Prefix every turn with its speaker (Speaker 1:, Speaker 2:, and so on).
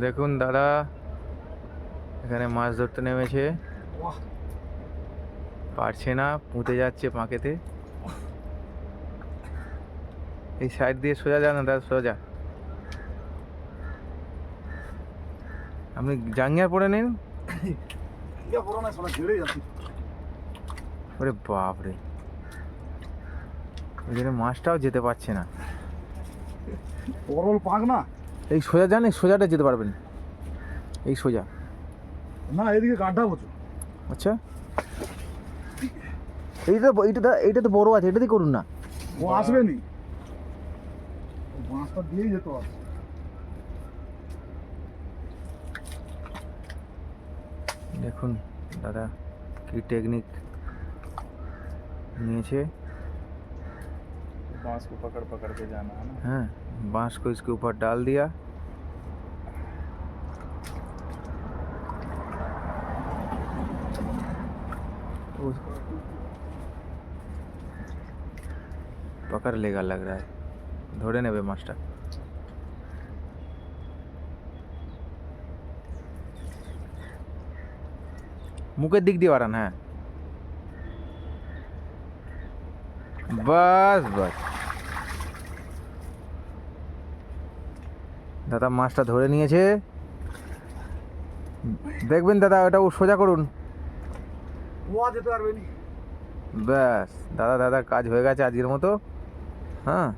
Speaker 1: দেখুন দাদা এখানে মাছ ধরতে নেমেছে, পারছে না, পুঁতে যাচ্ছে পাঁকেতে। এই সাইড দিয়ে সোজা যান না দাদা, সোজা। আপনি জাঙ্গিয়া পরে নিন। ওরে বাপরে, ওই জন্য মাছটাও যেতে পারছে না।
Speaker 2: পরল পাক না,
Speaker 1: এই সোজা যান, এই সোজাটা যেতে পারবেন, এই সোজা।
Speaker 2: না এদিকে গাড্ডা বলছো।
Speaker 1: আচ্ছা, এইটা তো বড় আছে, এটাতেই করুন না।
Speaker 2: ও আসবে নি, বাঁশটা দিয়েই যেত আছে।
Speaker 1: দেখুন दादा की टेक्निक नीचे
Speaker 2: बांस को पकड़ पकड़ के जाना है ना।
Speaker 1: हाँ, बांस को इसके ऊपर डाल दिया। पकड़ लेगा लग रहा है, धोरे नेबे मास्टर। मुकेर दिक दिए वारान। हाँ बस बस दादा মাছটা ধরে নিয়েছে। দেখবেন দাদা ওটা সোজা করুন।
Speaker 2: যেতে পারবে নি।
Speaker 1: ব্যাস দাদা কাজ হয়ে গেছে আজকের মতো। হ্যাঁ।